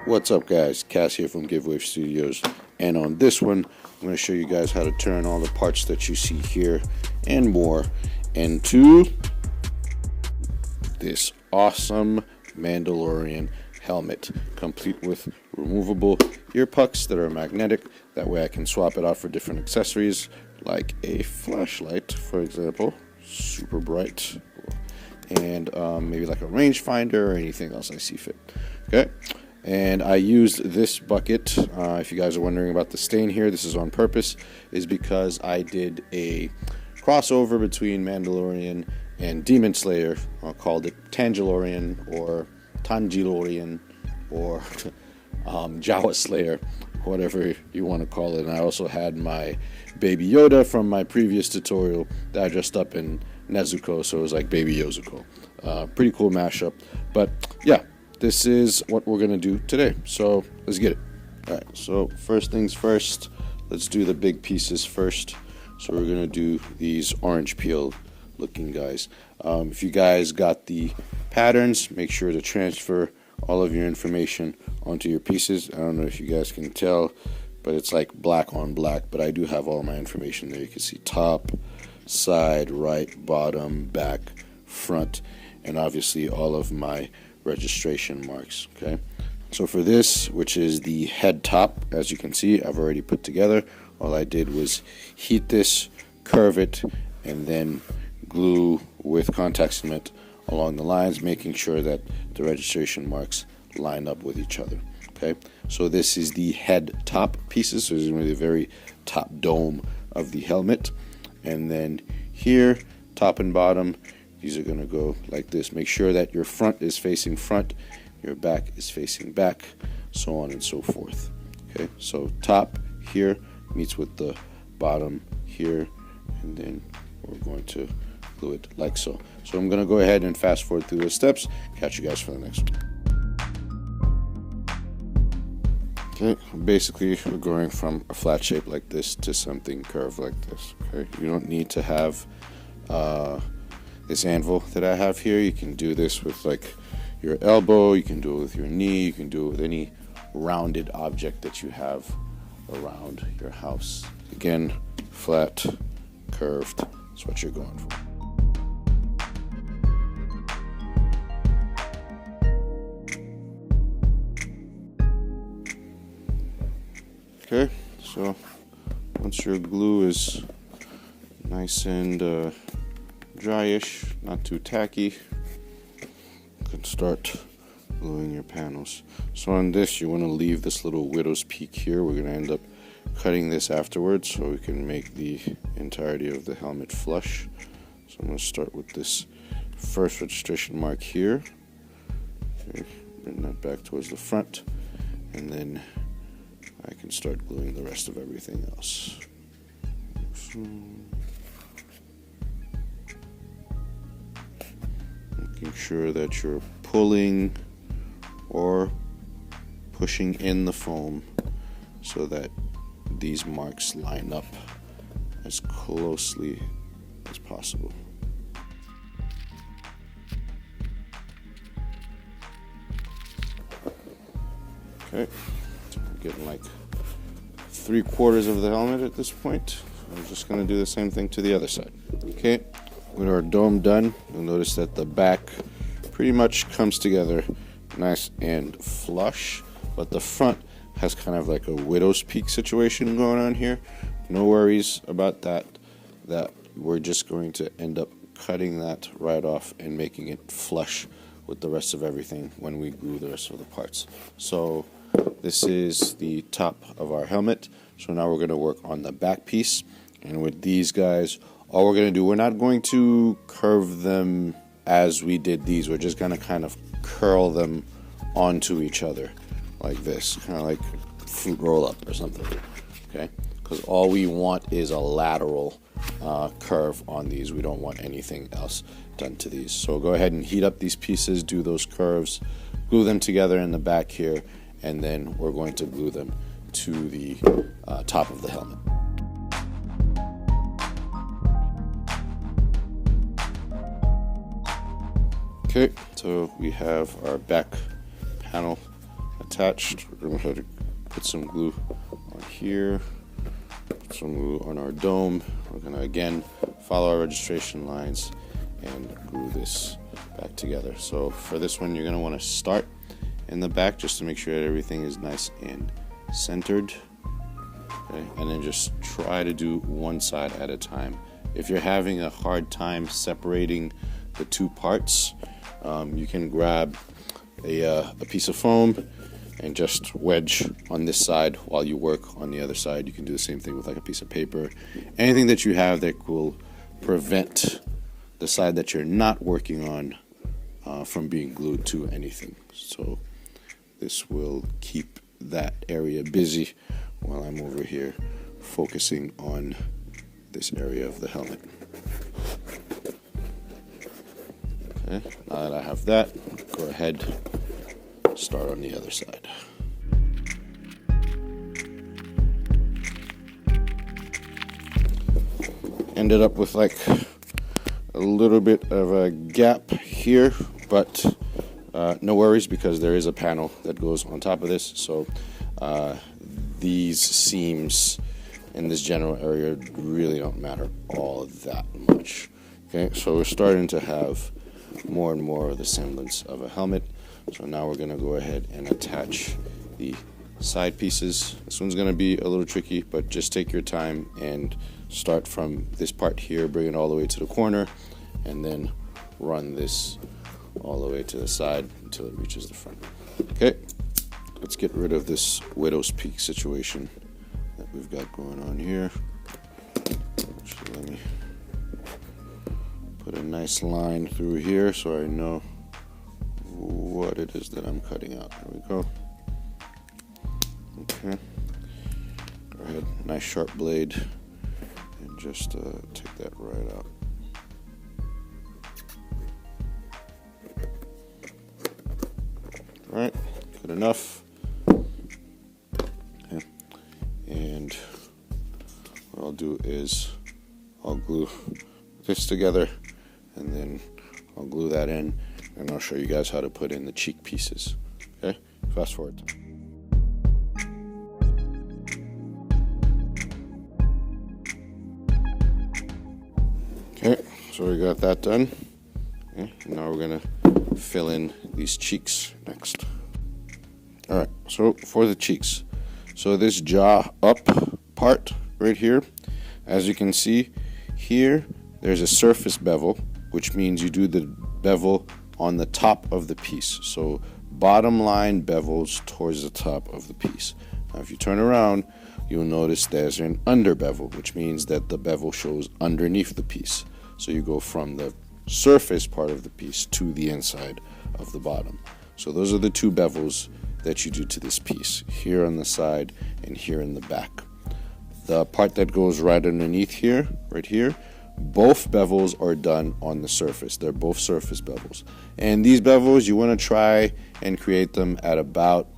What's up guys, Cass here from GiveWave Studios, and on this one I'm going to show you guys how to turn all the parts that you see here and more into this awesome Mandalorian helmet, complete with removable ear pucks that are magnetic. That way I can swap it out for different accessories like a flashlight, for example, super bright, and maybe like a rangefinder or anything else I see fit. Okay. And I used this bucket, if you guys are wondering about the stain here, this is on purpose, is because I did a crossover between Mandalorian and Demon Slayer. I called it Tangilorian or Tangilorian or Jawa Slayer, whatever you want to call it. And I also had my Baby Yoda from my previous tutorial that I dressed up in Nezuko, so it was like Baby Yozuko. Pretty cool mashup, but yeah. This is what we're going to do today, so let's get it. Alright, so first things first, let's do the big pieces first. So we're going to do these orange peel looking guys. If you guys got the patterns, make sure to transfer all of your information onto your pieces. I don't know if you guys can tell, but it's like black on black, but I do have all my information there. You can see top, side, right, bottom, back, front, and obviously all of my registration marks. Okay, so for this, which is the head top, as you can see, I've already put together. All I did was heat this, curve it, and then glue with contact cement along the lines, making sure that the registration marks line up with each other. Okay, so this is the head top pieces, so this is really the very top dome of the helmet, and then here, top and bottom, these are going to go like this. Make sure that your front is facing front, your back is facing back, so on and so forth. Okay, so top here meets with the bottom here, and then we're going to glue it like so. So I'm going to go ahead and fast forward through the steps. Catch you guys for the next one. Okay, basically we're going from a flat shape like this to something curved like this. Okay, you don't need to have this anvil that I have here. You can do this with like your elbow, you can do it with your knee, you can do it with any rounded object that you have around your house. Again, flat, curved, that's what you're going for. Okay, so once your glue is nice and dryish, not too tacky, you can start gluing your panels. So on this, you want to leave this little widow's peak here. We're going to end up cutting this afterwards so we can make the entirety of the helmet flush. So I'm going to start with this first registration mark here. Okay, bring that back towards the front, and then I can start gluing the rest of everything else. So, making sure that you're pulling or pushing in the foam so that these marks line up as closely as possible. Okay, so I'm getting like 3/4 of the helmet at this point. I'm just going to do the same thing to the other side. Okay, with our dome done, you'll notice that the back pretty much comes together nice and flush, but the front has kind of like a widow's peak situation going on here. No worries about that. That we're just going to end up cutting that right off and making it flush with the rest of everything when we glue the rest of the parts. So this is the top of our helmet. So now we're going to work on the back piece, and with these guys, all we're going to do, we're not going to curve them as we did these. We're just going to kind of curl them onto each other like this, kind of like fruit roll up or something. Okay, because all we want is a lateral curve on these. We don't want anything else done to these. So go ahead and heat up these pieces, do those curves, glue them together in the back here, and then we're going to glue them to the top of the helmet. Okay, so we have our back panel attached. We're going to have to put some glue on here, put some glue on our dome. We're going to again follow our registration lines and glue this back together. So for this one, you're going to want to start in the back just to make sure that everything is nice and centered. Okay, and then just try to do one side at a time. If you're having a hard time separating the two parts, you can grab a piece of foam and just wedge on this side while you work on the other side. You can do the same thing with like a piece of paper. Anything that you have that will prevent the side that you're not working on from being glued to anything. So this will keep that area busy while I'm over here focusing on this area of the helmet. Okay, now that I have that, go ahead, start on the other side. Ended up with like a little bit of a gap here, but no worries because there is a panel that goes on top of this. So these seams in this general area really don't matter all that much. Okay, so we're starting to have more and more of the semblance of a helmet. So now we're going to go ahead and attach the side pieces. This one's going to be a little tricky, but just take your time and start from this part here, bring it all the way to the corner, and then run this all the way to the side until it reaches the front. Okay, let's get rid of this widow's peak situation that we've got going on here. Actually, let me put a nice line through here so I know what it is that I'm cutting out. There we go. Okay, go ahead, nice sharp blade, and just take that right out. All right, good enough. Okay. And what I'll do is I'll glue this together, and then I'll glue that in, and I'll show you guys how to put in the cheek pieces. Okay, fast forward. Okay, so we got that done. Okay, now we're gonna fill in these cheeks next. All right, so for the cheeks, so this jaw up part right here, as you can see here, there's a surface bevel, which means you do the bevel on the top of the piece. So bottom line bevels towards the top of the piece. Now if you turn around, you'll notice there's an under bevel, which means that the bevel shows underneath the piece. So you go from the surface part of the piece to the inside of the bottom. So those are the two bevels that you do to this piece, here on the side and here in the back. The part that goes right underneath here, right here, both bevels are done on the surface. They're both surface bevels. And these bevels, you want to try and create them at about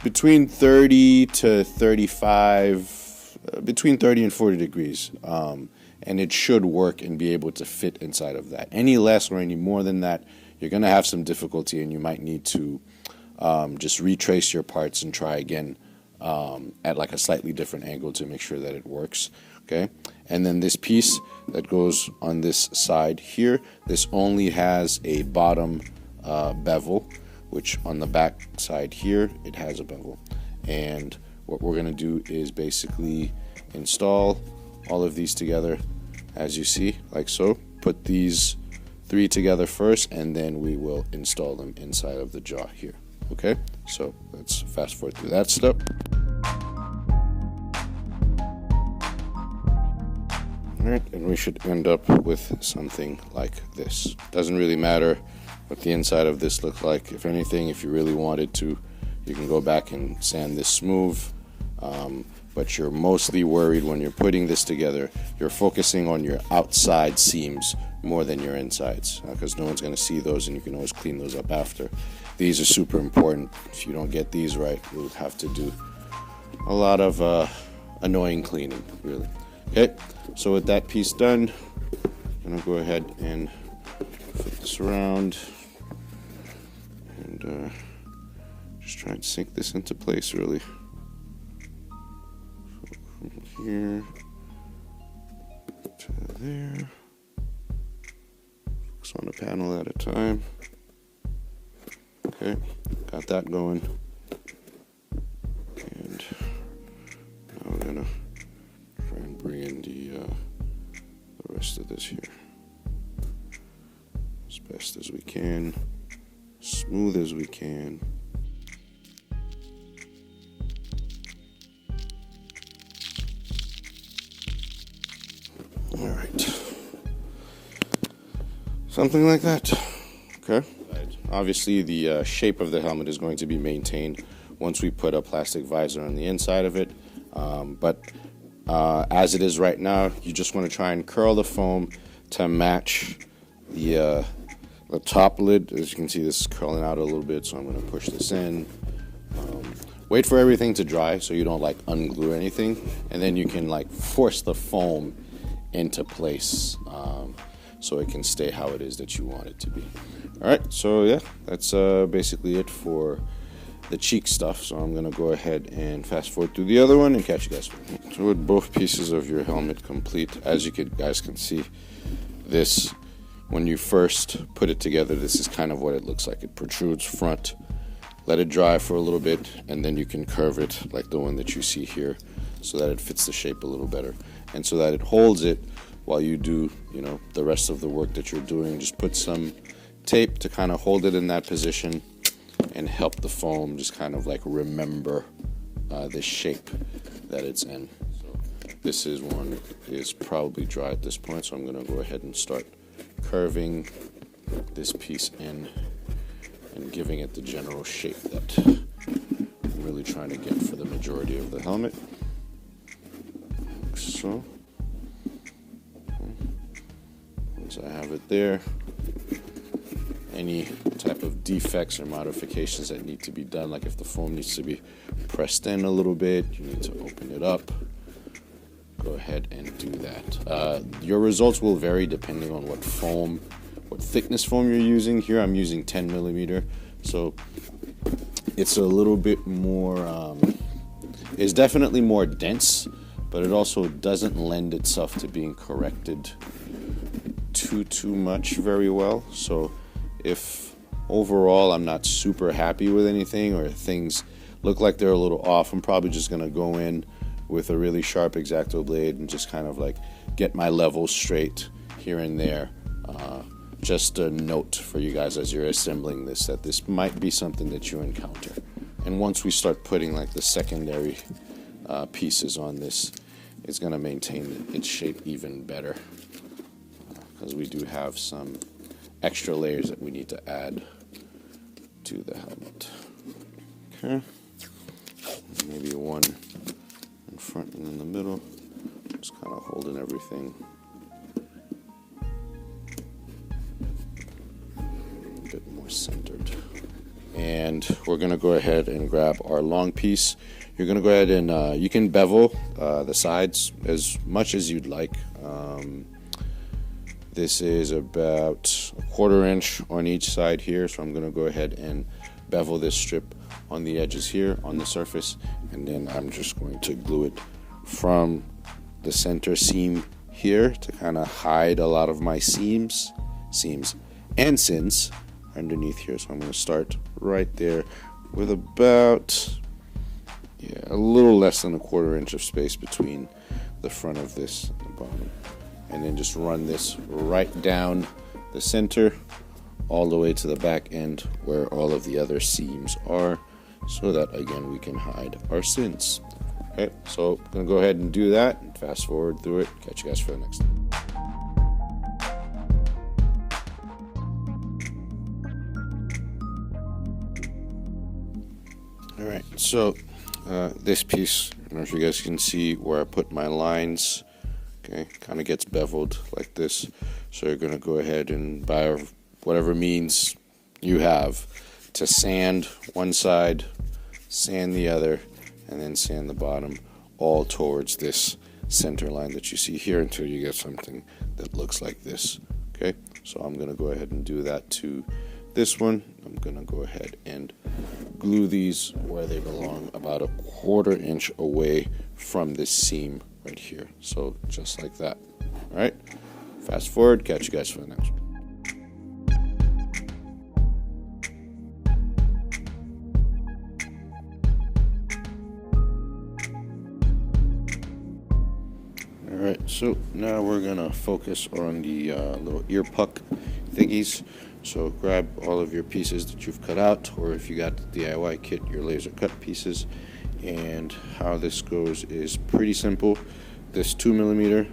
between 30 to 35, between 30 and 40 degrees. And it should work and be able to fit inside of that. Any less or any more than that, you're going to have some difficulty, and you might need to just retrace your parts and try again at like a slightly different angle to make sure that it works. Okay, and then this piece that goes on this side here, this only has a bottom bevel, which on the back side here it has a bevel. And what we're going to do is basically install all of these together, as you see, like so. Put these three together first, and then we will install them inside of the jaw here. Okay, so let's fast forward through that step. Alright, and we should end up with something like this. Doesn't really matter what the inside of this looks like. If anything, if you really wanted to, you can go back and sand this smooth. But you're mostly worried when you're putting this together, you're focusing on your outside seams more than your insides, because no one's going to see those, and you can always clean those up after. These are super important. If you don't get these right, you'll have to do a lot of annoying cleaning, really. Okay, so with that piece done, I'm going to go ahead and flip this around. just try and sink this into place really. So from here to there. Focus on a panel at a time. Okay, got that going. And now we're gonna try and bring in the rest of this here as best as we can, smooth as we can. All right, something like that. Okay. Obviously, the shape of the helmet is going to be maintained once we put a plastic visor on the inside of it. But as it is right now, you just want to try and curl the foam to match the top lid. As you can see, this is curling out a little bit, so I'm going to push this in. Wait for everything to dry so you don't like unglue anything, and then you can like force the foam into place so it can stay how it is that you want it to be. Alright, so yeah, that's basically it for the cheek stuff. So I'm going to go ahead and fast forward through the other one and catch you guys. So with both pieces of your helmet complete, as you guys can see, this, when you first put it together, this is kind of what it looks like. It protrudes front. Let it dry for a little bit, and then you can curve it like the one that you see here so that it fits the shape a little better. And so that it holds it while you do, the rest of the work that you're doing. Just put some tape to kind of hold it in that position and help the foam just kind of like remember the shape that it's in. So this one is probably dry at this point, so I'm going to go ahead and start curving this piece in and giving it the general shape that I'm really trying to get for the majority of the helmet. Like so. Once I have it there, any type of defects or modifications that need to be done, like if the foam needs to be pressed in a little bit, you need to open it up, go ahead and do that. Your results will vary depending on what thickness foam you're using. Here I'm using 10 millimeter, so it's a little bit more, it's definitely more dense, but it also doesn't lend itself to being corrected too much very well. So if overall I'm not super happy with anything, or things look like they're a little off, I'm probably just going to go in with a really sharp X-Acto blade and just kind of like get my levels straight here and there. Just a note for you guys as you're assembling this, that this might be something that you encounter. And once we start putting like the secondary pieces on this, it's going to maintain its shape even better, because we do have some extra layers that we need to add to the helmet. Okay, maybe one in front and in the middle, just kind of holding everything a bit more centered. And we're going to go ahead and grab our long piece. You're going to go ahead and you can bevel the sides as much as you'd like. This is about 1/4 inch on each side here, so I'm going to go ahead and bevel this strip on the edges here on the surface, and then I'm just going to glue it from the center seam here to kind of hide a lot of my seams and sins underneath here. So I'm going to start right there with about a little less than 1/4 inch of space between the front of this and the bottom. And then just run this right down the center all the way to the back end where all of the other seams are, so that again we can hide our sins. Okay, so I'm gonna go ahead and do that and fast forward through it. Catch you guys for the next time. Alright, so this piece, I don't know if you guys can see where I put my lines. Okay, kind of gets beveled like this. So you're going to go ahead and, by whatever means you have, to sand one side, sand the other, and then sand the bottom, all towards this center line that you see here until you get something that looks like this. Okay, so I'm going to go ahead and do that to this one, I'm gonna go ahead and glue these where they belong, about a 1/4 inch away from this seam right here. So just like that. All right, fast forward, catch you guys for the next one. Alright, so now we're gonna focus on the little ear puck thingies. So grab all of your pieces that you've cut out, or if you got the DIY kit, your laser cut pieces. And how this goes is pretty simple. This 2mm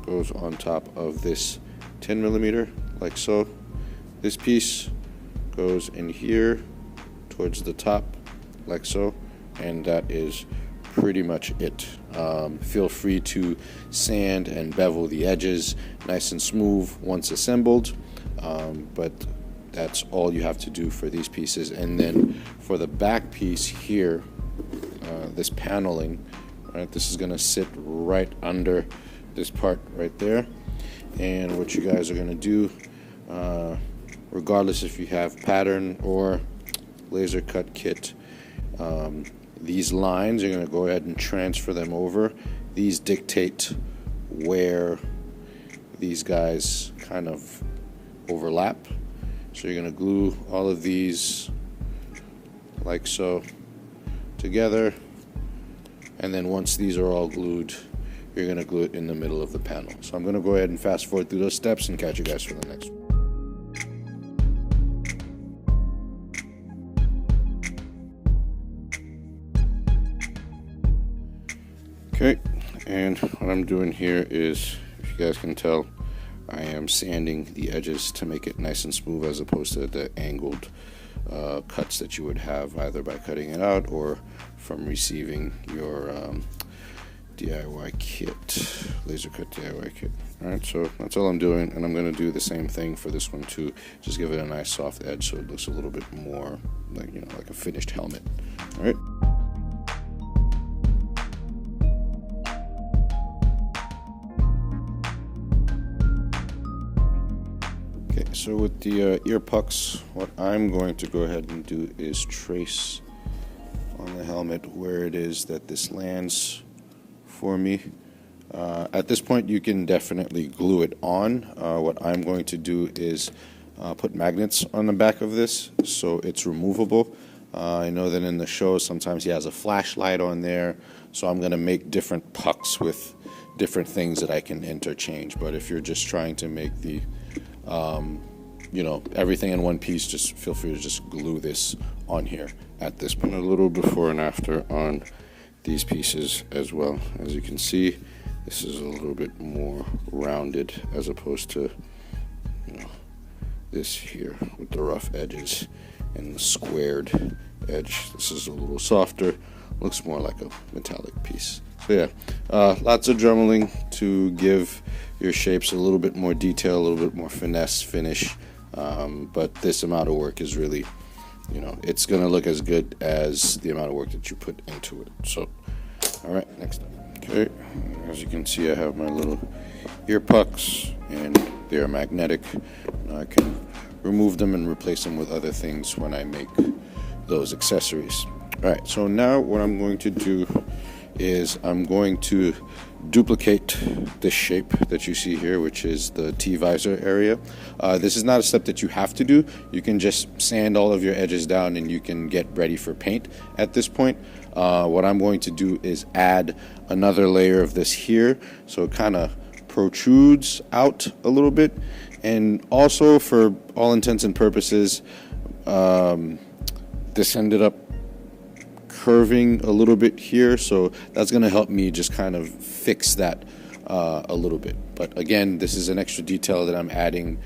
goes on top of this 10mm, like so. This piece goes in here towards the top, like so, and that is pretty much it. Feel free to sand and bevel the edges nice and smooth once assembled, but that's all you have to do for these pieces. And then for the back piece here, this paneling, right, this is going to sit right under this part right there. And what you guys are going to do, regardless if you have pattern or laser cut kit, these lines, you're going to go ahead and transfer them over. These dictate where these guys kind of overlap. So you're going to glue all of these like so together, and then once these are all glued, you're going to glue it in the middle of the panel. So I'm going to go ahead and fast forward through those steps and catch you guys for the next one. Okay, and what I'm doing here is, if you guys can tell, I am sanding the edges to make it nice and smooth, as opposed to the angled cuts that you would have either by cutting it out or from receiving your DIY kit, laser cut DIY kit. Alright, so that's all I'm doing, and I'm going to do the same thing for this one too. Just give it a nice soft edge so it looks a little bit more like, you know, like a finished helmet. Alright. Okay, so with the ear pucks, what I'm going to go ahead and do is trace on the helmet where it is that this lands for me. At this point, you can definitely glue it on. What I'm going to do is put magnets on the back of this so it's removable. I know that in the show sometimes he has a flashlight on there, so I'm going to make different pucks with different things that I can interchange. But if you're just trying to make the you know, everything in one piece, just feel free to just glue this on here at this point. A little before and after on these pieces as well. As you can see, this is a little bit more rounded as opposed to, you know, this here with the rough edges and the squared edge. This is a little softer, looks more like a metallic piece. So yeah, lots of dremeling to give your shapes a little bit more detail, a little bit more finesse finish, but this amount of work is really, you know, it's going to look as good as the amount of work that you put into it. So, alright, next up. Okay, as you can see, I have my little ear pucks, and they are magnetic. I can remove them and replace them with other things when I make those accessories. Alright, so now what I'm going to do is I'm going to duplicate this shape that you see here, which is the T-visor area. This is not a step that you have to do. You can just sand all of your edges down and you can get ready for paint at this point. What I'm going to do is add another layer of this here, so it kind of protrudes out a little bit, and also for all intents and purposes, this ended up curving a little bit here, so that's going to help me just kind of fix that a little bit. But again, this is an extra detail that I'm adding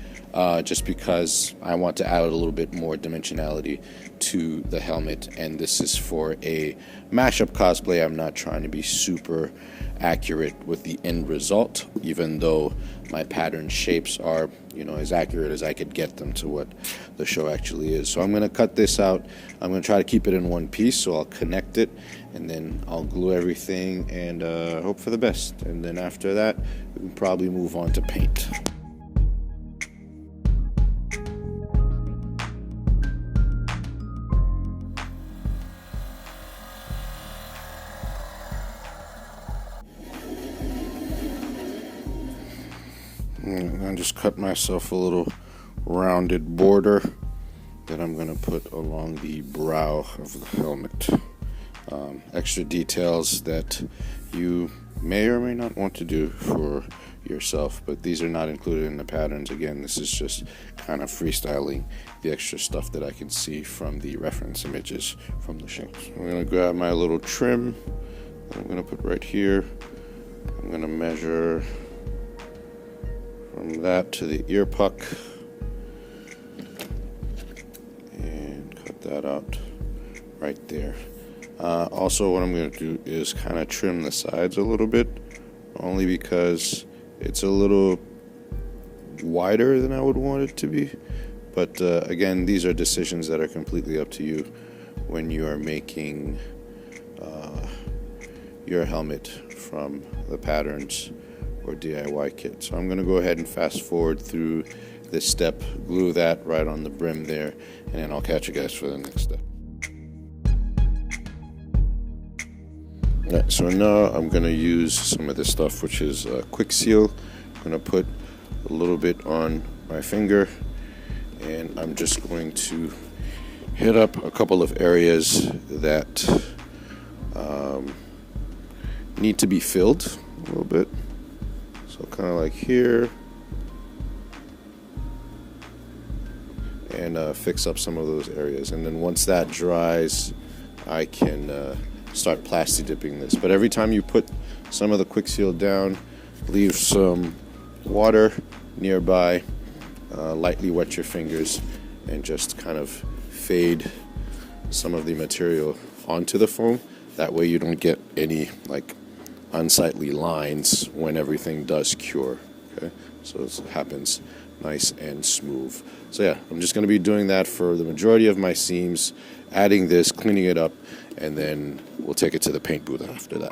just because I want to add a little bit more dimensionality to the helmet, and this is for a mashup cosplay. I'm not trying to be super accurate with the end result, even though my pattern shapes are, you know, as accurate as I could get them to what the show actually is. So I'm going to cut this out. I'm going to try to keep it in one piece, so I'll connect it and then I'll glue everything and hope for the best. And then after that, we can probably move on to paint. And I just cut myself a little rounded border that I'm going to put along the brow of the helmet. Extra details that you may or may not want to do for yourself, but these are not included in the patterns. Again, this is just kind of freestyling the extra stuff that I can see from the reference images from the shanks. I'm going to grab my little trim that I'm going to put right here. I'm going to measure from that to the ear puck and cut that out right there. Also, what I'm going to do is kind of trim the sides a little bit, only because it's a little wider than I would want it to be. But again, these are decisions that are completely up to you when you are making your helmet from the patterns or DIY kit. So I'm going to go ahead and fast forward through this step, glue that right on the brim there, and then I'll catch you guys for the next step. Alright, so now I'm going to use some of this stuff, which is quick seal. I'm going to put a little bit on my finger, and I'm just going to hit up a couple of areas that need to be filled a little bit. So kind of like here, and fix up some of those areas. And then once that dries, I can start plasti dipping this. But every time you put some of the quick seal down, leave some water nearby, lightly wet your fingers, and just kind of fade some of the material onto the foam. That way you don't get any like unsightly lines when everything does cure. Okay, so it happens nice and smooth. So yeah, I'm just going to be doing that for the majority of my seams, adding this, cleaning it up, and then we'll take it to the paint booth after that.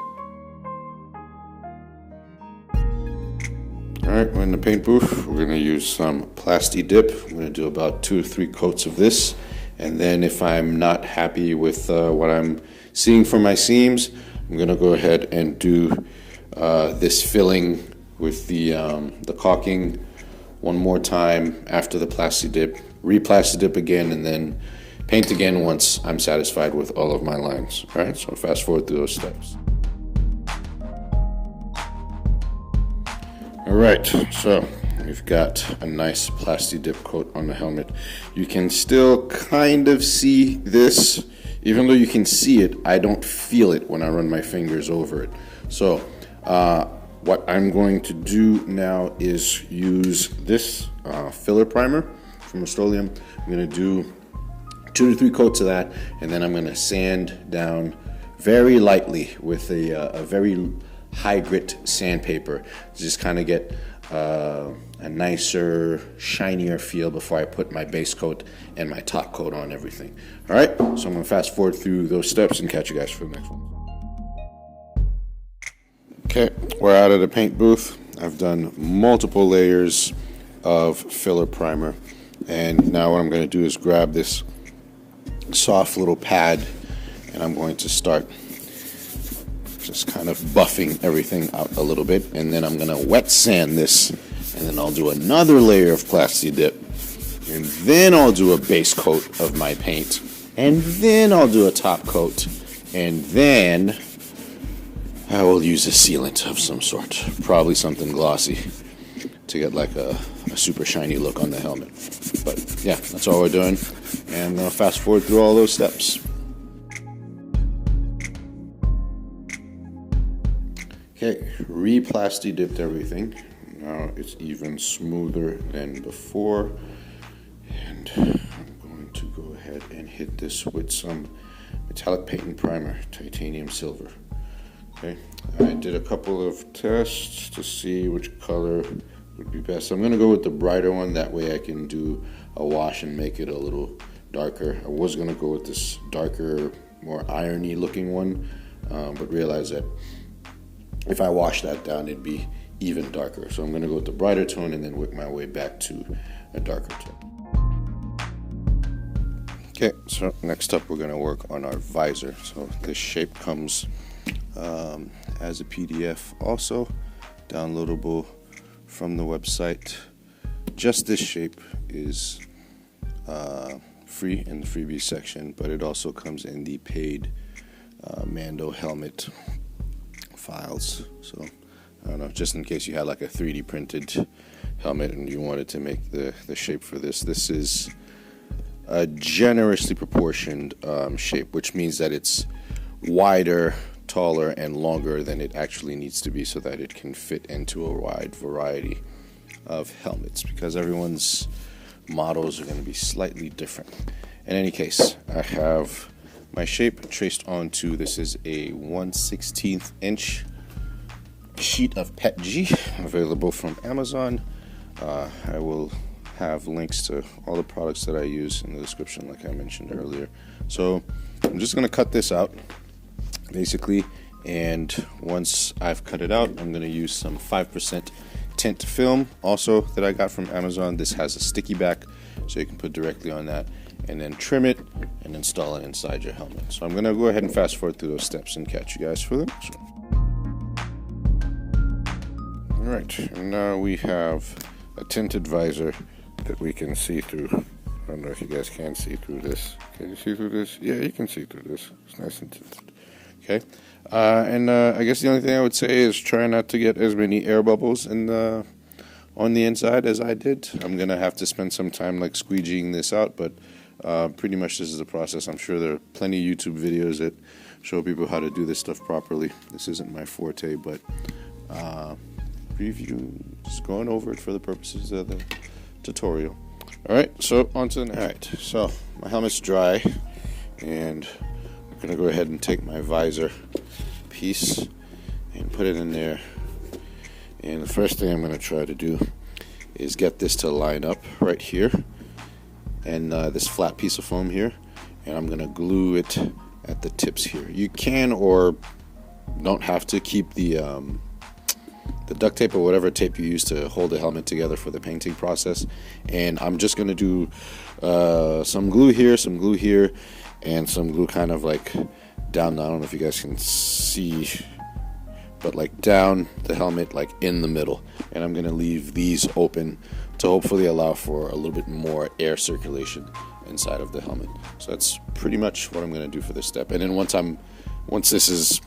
Alright, we're in the paint booth. We're going to use some plasti dip. I'm going to do about 2 to 3 coats of this, and then if I'm not happy with what I'm seeing for my seams, I'm going to go ahead and do this filling with the caulking one more time after the plasti dip, re-plasti dip again, and then paint again once I'm satisfied with all of my lines. All right, so fast forward through those steps. All right, so we've got a nice plasti dip coat on the helmet. You can still kind of see this. Even though you can see it, I don't feel it when I run my fingers over it. So what I'm going to do now is use this filler primer from Rust-Oleum. I'm going to do 2 to 3 coats of that, and then I'm going to sand down very lightly with a very high grit sandpaper to just kind of get a nicer, shinier feel before I put my base coat and my top coat on everything. All right, so I'm going to fast forward through those steps and catch you guys for the next one. Okay, we're out of the paint booth. I've done multiple layers of filler primer, and now what I'm going to do is grab this soft little pad, and I'm going to start just kind of buffing everything out a little bit, and then I'm going to wet sand this, and then I'll do another layer of plasti dip, and then I'll do a base coat of my paint, and then I'll do a top coat, and then I will use a sealant of some sort, probably something glossy to get like a super shiny look on the helmet. But yeah, that's all we're doing, and I'm going to fast forward through all those steps. Okay, re-plasti dipped everything. Now it's even smoother than before, and I'm going to go ahead and hit this with some metallic paint and primer, titanium silver. Okay, I did a couple of tests to see which color would be best. I'm going to go with the brighter one, that way I can do a wash and make it a little darker. I was going to go with this darker, more irony looking one, but realized that if I wash that down, it'd be even darker. So I'm going to go with the brighter tone and then work my way back to a darker tone. Okay, so next up we're going to work on our visor. So this shape comes as a PDF also, downloadable from the website. Just this shape is free in the freebie section, but it also comes in the paid Mando Helmet files. So I don't know, just in case you had like a 3D printed helmet and you wanted to make the shape for this. This is a generously proportioned shape, which means that it's wider, taller, and longer than it actually needs to be so that it can fit into a wide variety of helmets, because everyone's models are going to be slightly different. In any case, I have my shape traced onto, this is a 1/16 inch sheet of PETG available from Amazon. I will have links to all the products that I use in the description, like I mentioned earlier. So I'm just going to cut this out basically, and once I've cut it out, I'm going to use some 5% tint film also that I got from Amazon. This has a sticky back, so you can put directly on that and then trim it and install it inside your helmet. So I'm going to go ahead and fast forward through those steps and catch you guys for the next one. Alright, and now we have a tinted visor that we can see through. I don't know if you guys can see through this. Can you see through this? Yeah, you can see through this. It's nice and tinted. Okay, and I guess the only thing I would say is try not to get as many air bubbles on the inside as I did. I'm gonna have to spend some time like squeegeeing this out, but pretty much this is the process. I'm sure there are plenty of YouTube videos that show people how to do this stuff properly. This isn't my forte, but review, just going over it for the purposes of the tutorial. Alright, so on to the alright, so my helmet's dry, and I'm gonna go ahead and take my visor piece and put it in there. And the first thing I'm gonna try to do is get this to line up right here, and this flat piece of foam here, and I'm gonna glue it at the tips here. You can or don't have to keep the duct tape or whatever tape you use to hold the helmet together for the painting process. And I'm just gonna do some glue here, and some glue kind of like down, I don't know if you guys can see, but like down the helmet, like in the middle. And I'm gonna leave these open to hopefully allow for a little bit more air circulation inside of the helmet. So that's pretty much what I'm gonna do for this step. And then once this is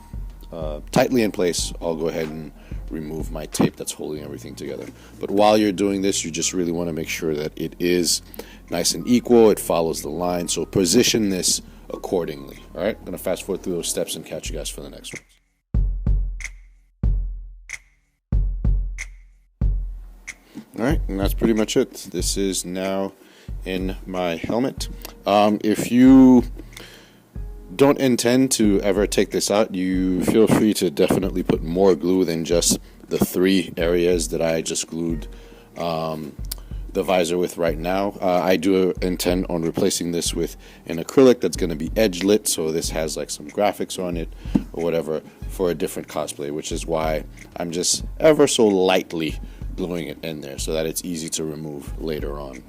tightly in place, I'll go ahead and remove my tape that's holding everything together. But while you're doing this, you just really want to make sure that it is nice and equal, it follows the line, so position this accordingly. Alright, I'm going to fast forward through those steps and catch you guys for the next one. Alright, and that's pretty much it. This is now in my helmet. If you don't intend to ever take this out, you feel free to definitely put more glue than just the 3 areas that I just glued the visor with right now. I do intend on replacing this with an acrylic that's going to be edge lit, so this has like some graphics on it or whatever for a different cosplay, which is why I'm just ever so lightly gluing it in there so that it's easy to remove later on.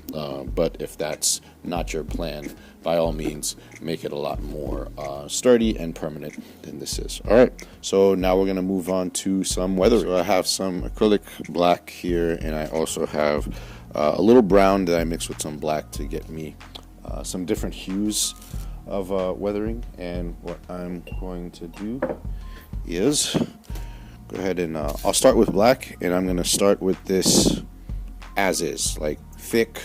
But if that's not your plan, by all means make it a lot more sturdy and permanent than this is. Alright, so now we're going to move on to some weathering. So I have some acrylic black here, and I also have a little brown that I mixed with some black to get me some different hues of weathering. And what I'm going to do is go ahead and I'll start with black, and I'm going to start with this as is, like thick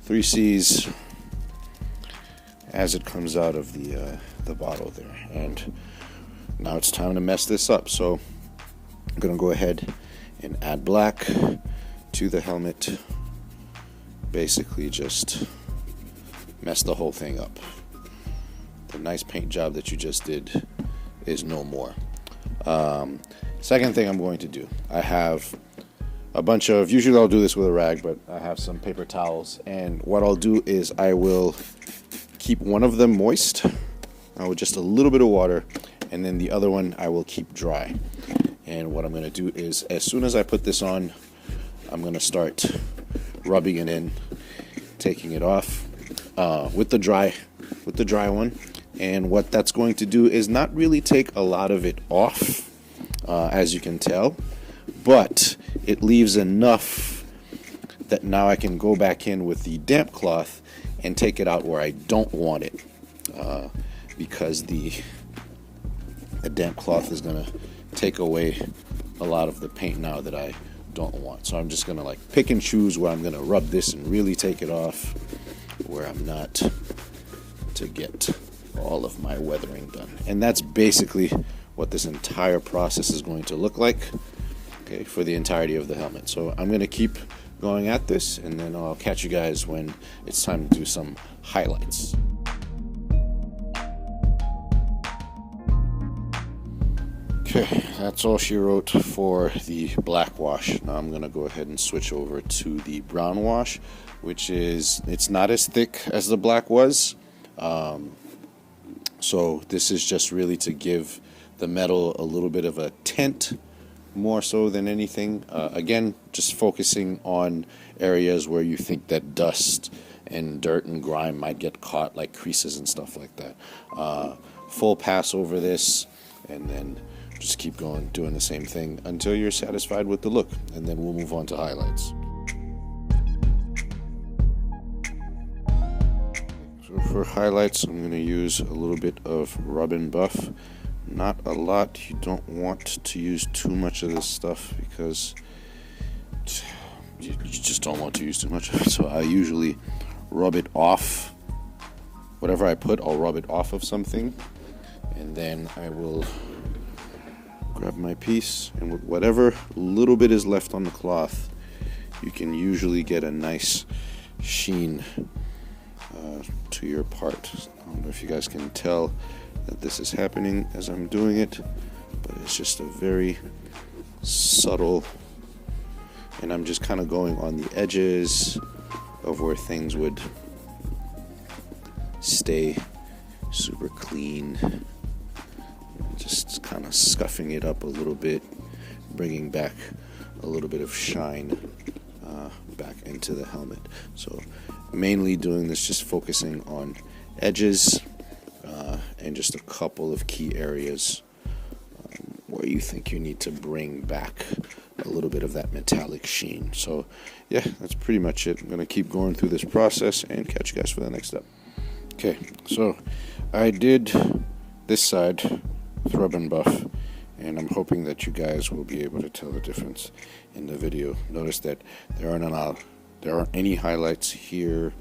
3Cs as it comes out of the bottle there. And now it's time to mess this up, so I'm going to go ahead and add black to the helmet, basically just mess the whole thing up. The nice paint job that you just did is no more. Second thing I'm going to do, I have a bunch of, usually I'll do this with a rag, but I have some paper towels, and what I'll do is I will keep one of them moist with just a little bit of water, and then the other one I will keep dry. And what I'm going to do is, as soon as I put this on, I'm going to start rubbing it in, taking it off with the dry one. And what that's going to do is not really take a lot of it off, as you can tell, but it leaves enough that now I can go back in with the damp cloth and take it out where I don't want it, because the damp cloth is going to take away a lot of the paint now that I don't want. So I'm just going to like pick and choose where I'm going to rub this and really take it off, where I'm not, to get all of my weathering done. And that's basically what this entire process is going to look like, okay, for the entirety of the helmet. So I'm going to keep going at this, and then I'll catch you guys when it's time to do some highlights. Okay, that's all she wrote for the black wash. Now I'm going to go ahead and switch over to the brown wash, which is, it's not as thick as the black was. So this is just really to give the metal a little bit of a tint, more so than anything. Again, just focusing on areas where you think that dust and dirt and grime might get caught, like creases and stuff like that. Full pass over this, and then just keep going, doing the same thing until you're satisfied with the look, and then we'll move on to highlights. So for highlights, I'm going to use a little bit of rub and buff. Not a lot. You don't want to use too much of this stuff because you just don't want to use too much of it. So I usually rub it off. Whatever I put, I'll rub it off of something, and then I will grab my piece, and with whatever little bit is left on the cloth, you can usually get a nice sheen to your part. I don't know if you guys can tell that this is happening as I'm doing it, but it's just a very subtle, and I'm just kind of going on the edges of where things would stay super clean. Just kind of scuffing it up a little bit, bringing back a little bit of shine back into the helmet. So mainly doing this, just focusing on edges and just a couple of key areas where you think you need to bring back a little bit of that metallic sheen. So yeah, that's pretty much it. I'm going to keep going through this process and catch you guys for the next step. Okay, so I did this side with rub and buff, and I'm hoping that you guys will be able to tell the difference in the video. Notice that there aren't any highlights here,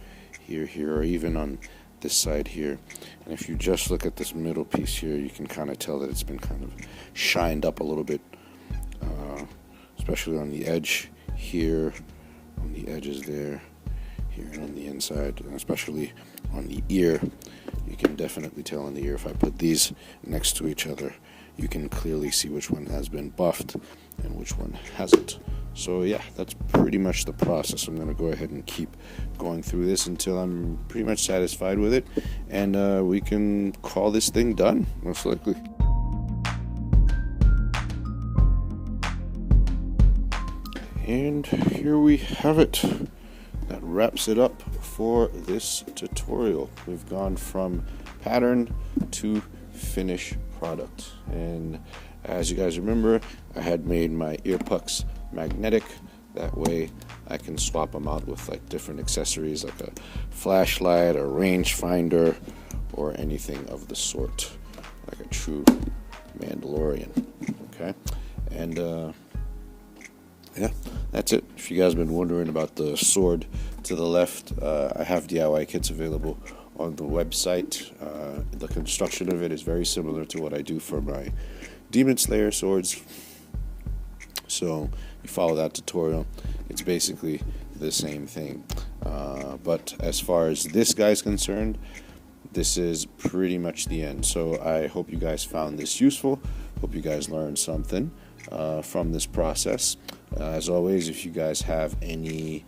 or even on this side here. And if you just look at this middle piece here, you can kind of tell that it's been kind of shined up a little bit, especially on the edge here, on the edges there, here, and on the inside, and especially on the ear. You can definitely tell on the ear. If I put these next to each other, you can clearly see which one has been buffed and which one hasn't. So yeah, that's pretty much the process. I'm going to go ahead and keep going through this until I'm pretty much satisfied with it, and we can call this thing done, most likely. And here we have it. That wraps it up for this tutorial. We've gone from pattern to finished product, and as you guys remember, I had made my ear pucks magnetic. That way I can swap them out with like different accessories, like a flashlight, a range finder, or anything of the sort, like a true Mandalorian. Okay, and yeah, that's it. If you guys have been wondering about the sword to the left, I have DIY kits available on the website. The construction of it is very similar to what I do for my Demon Slayer swords. So you follow that tutorial, it's basically the same thing. But as far as this guy's concerned, this is pretty much the end. So I hope you guys found this useful. Hope you guys learned something from this process. As always, if you guys have any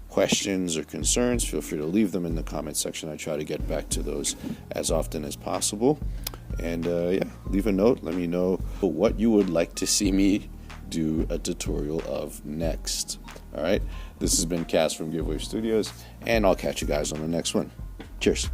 questions or concerns, feel free to leave them in the comment section. I try to get back to those as often as possible. And yeah, leave a note. Let me know what you would like to see me do a tutorial of next. All right, this has been Cass from GiveWave Studios, and I'll catch you guys on the next one. Cheers.